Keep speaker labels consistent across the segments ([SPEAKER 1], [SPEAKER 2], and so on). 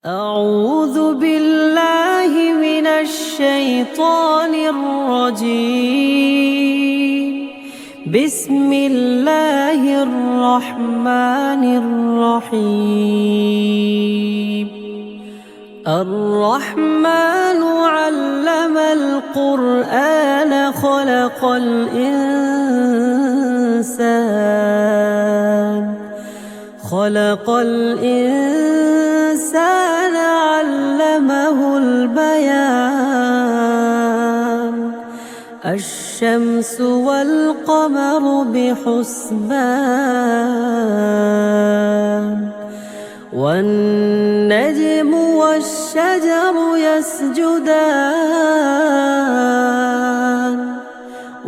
[SPEAKER 1] أعوذ بالله من الشيطان الرجيم. بسم الله الرحمن الرحيم. الرحمن علم القرآن خلق الإنسان علمه البيان. الشمس والقمر بحسبان والنجم والشجر يسجدان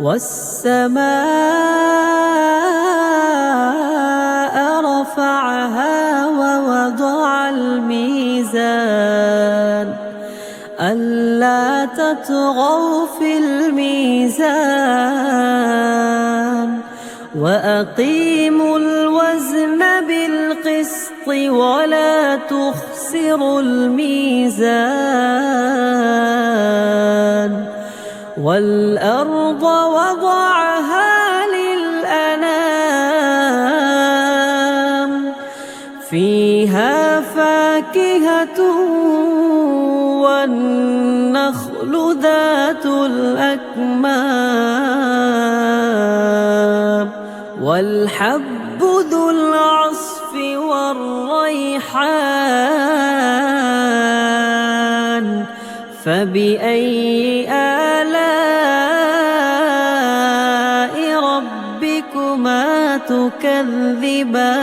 [SPEAKER 1] والسماء رفعها ووضع الميزان ألا تطغوا في الميزان وأقيموا الوزن بالقسط ولا تخسروا الميزان. والأرض وضعها للأنام فيها فاكهة والنخل ذات الأكمام والحب ذو العصف والريحان. فبأي آلاء ربكما تكذبان؟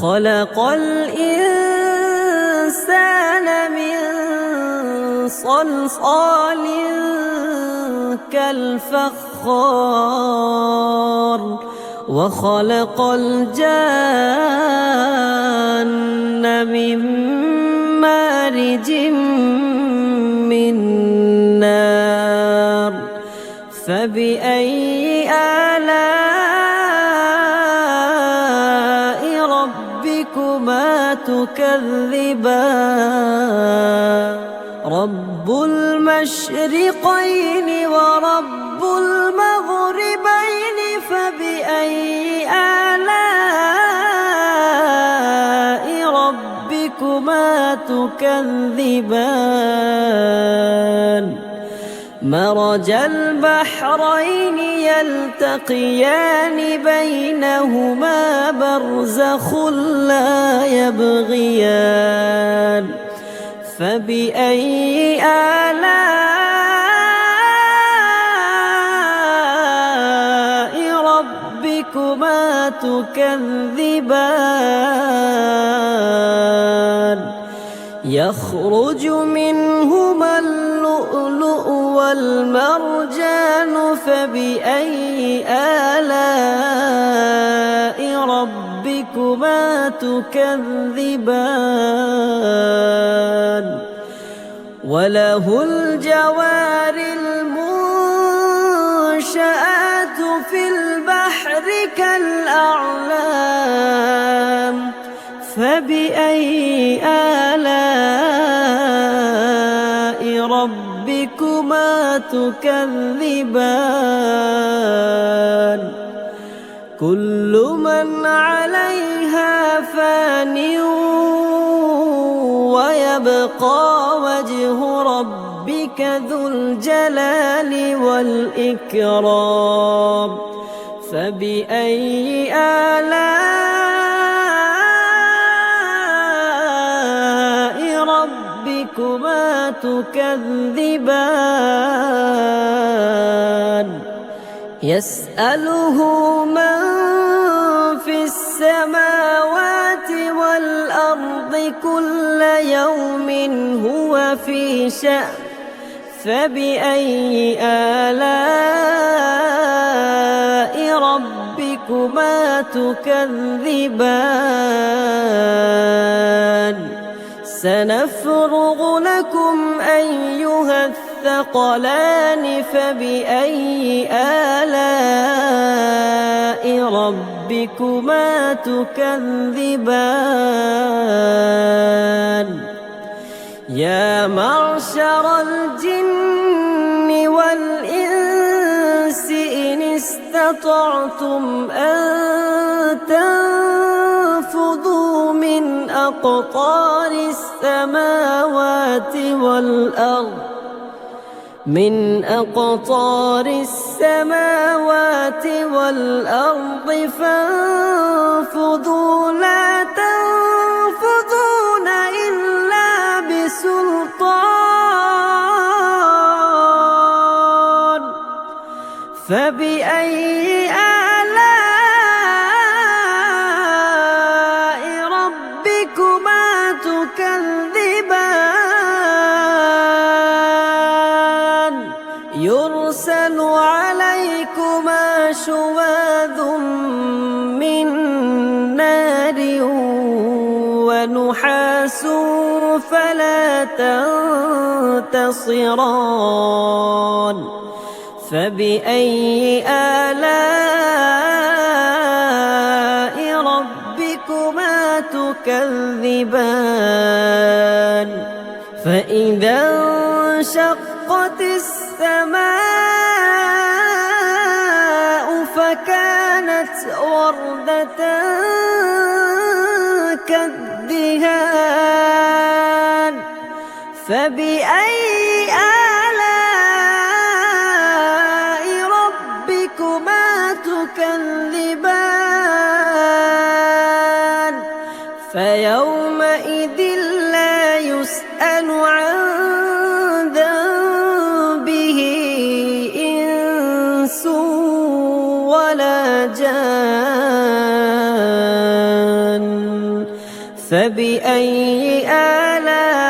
[SPEAKER 1] خلق الإنسان من صلصال كالفخار وخلق الجان من مارج من نار. فبأي آلاء ربكما تكذبان؟ رب المشرقين ورب المغربين فبأي آلاء ربكما تكذبان؟ مرج البحرين يلتقيان بينهما برزخ لا يبغيان. فبأي آلاء ربكما تكذبان؟ يخرج منهما اللؤلؤ والمرجان فبأي آلاء ربكما تكذبان؟ وله الجوار المنشآت في البحر كالأعلام. فبأي آلاء ربكما تكذبان؟ كل من عليها فان ويبقى وجه ربك ذو الجلال والإكرام. فبأي آلاء ربكما تكذبان؟ يسأله من في السماوات والأرض كل يوم هو في شأن. فبأي آلاء ربكما تكذبان؟ سنفرغ لكم أيها الثقلان. فبأي آلاء ربكما ربكما تكذبان يا معشر الجن والإنس إن استطعتم أن تنفذوا من أقطار السماوات والأرض فانفذوا لا تنفذون إلا بسلطان فبأي آلاء ربكما تكذبان يرسل عليكما شواظ من نار ونحاس فلا تنتصران فبأي آلاء ربكما تكذبان فإذا انشقت السماء فكانت وردة كالدهان فبأي آلاء ربكما تكذبان فيومئذ لا يسأل عن ذنبه إنس ولا جان فبأي آلاء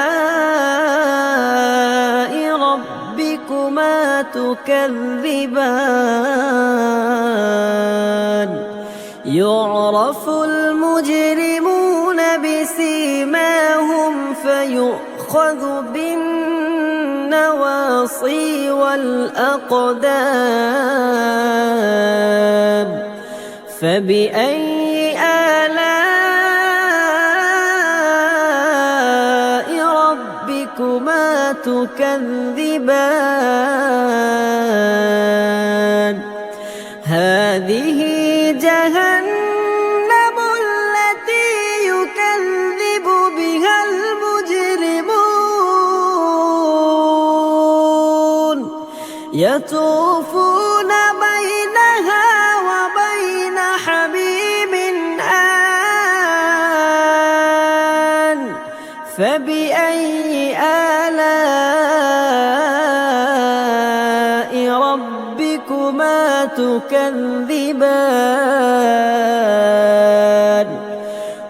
[SPEAKER 1] ربكما تكذبان يعرف المجرمون بسيماهم فيؤخذ بالنواصي والأقدام فبأي آلاء ربكما تكذبان هذه جهنم التي يكذب بها المجرمون يطوفون بينها وبين حميم آن فبأي آلاء ربكما تكذبان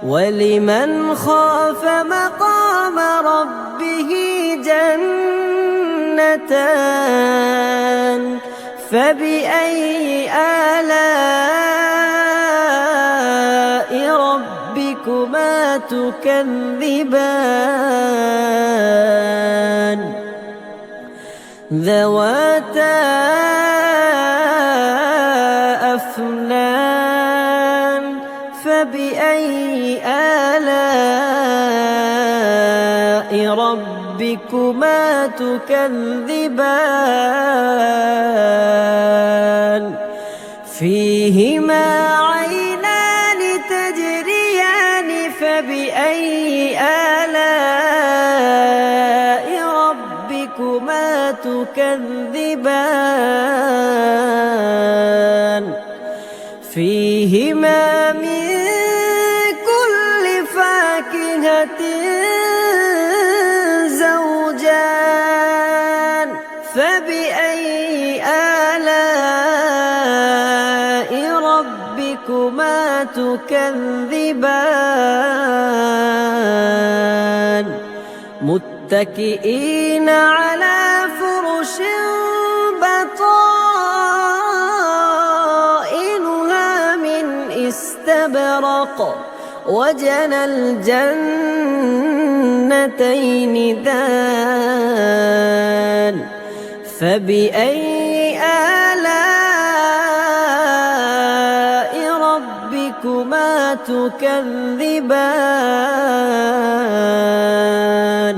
[SPEAKER 1] ولمن خاف مقام ربه جنتان فبأي آلاء ربكما تكذبان ذواتا أفنان فبأي آلاء ربكما تكذبان فيهما عينان تجريان فبأي آلاء ربكما تكذبان فيهما من كل فاكهة زوجان فبأي آلاء ربكما تكذبان متكئين على فرش بطائنها من استبرق وجنى الجنتين دان فبأي آلاء ربكما تكذبان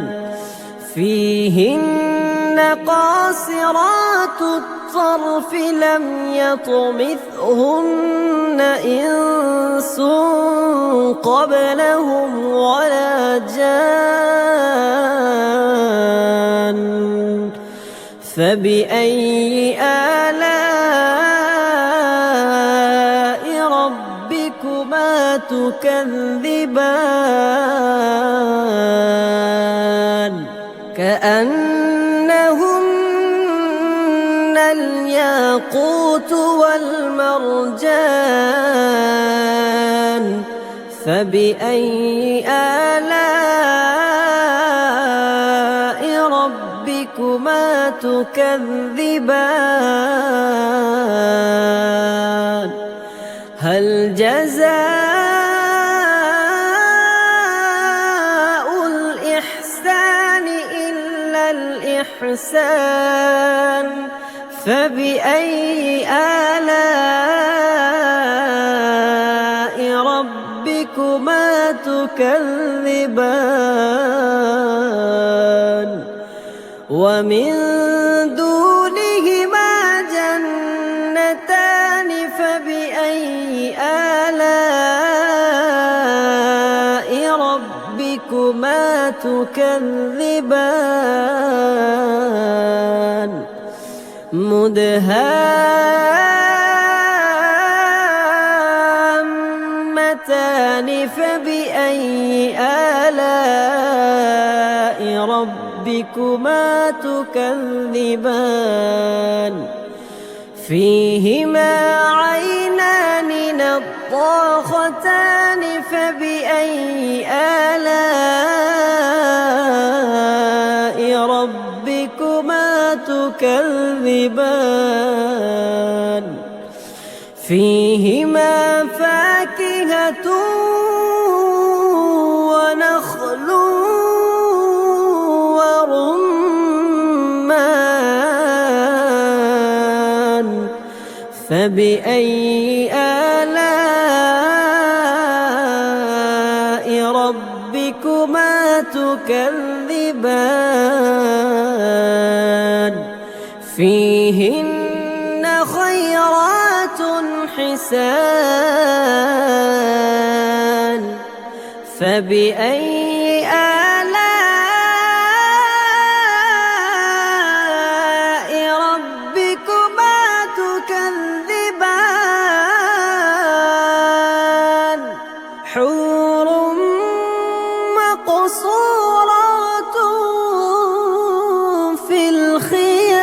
[SPEAKER 1] فيهن قاصرات الطرف لم يطمثهن إنس قبلهم ولا جان فبأي آلاء ربكما تكذبان كأنهن الياقوت والمرجان فبأي آلاء ربكما تكذبان هل جزاء الإحسان إلا الإحسان فبأي آلاء ربكما تكذبان ومن دونهما جنتان فبأي آلاء ربكما تكذبان مدهامتان فبأي آلاء ربكما تكذبان فيهما عينان نضاختان فبأي آلاء ربكما تكذبان فيهما فاكهة ونخل ورمان فبأي آلاء ربكما تكذبان فيهن خيرات حسان فبأي آلاء ربكما تكذبان حور مقصورات في الخيام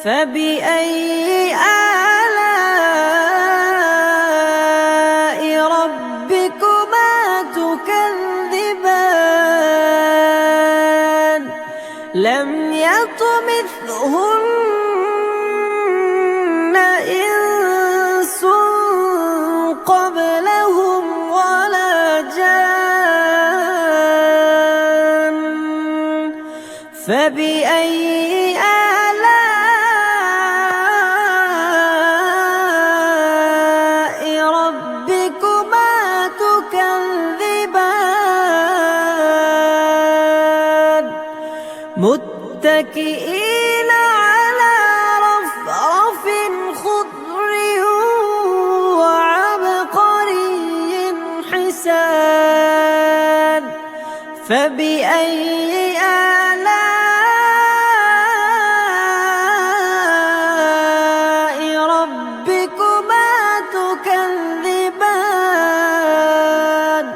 [SPEAKER 1] فبأي آلاء ربكما تكذبان لم يطمثهن إنس قبلهم ولا جان فبأي آلاء ربكما تكذبان متكئين على رفرف خضر وعبقري حسان فبأي آلاء ربكما تكذبان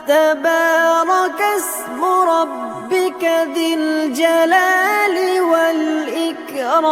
[SPEAKER 1] تبارك اسم ربك ذي الجلال والإكرام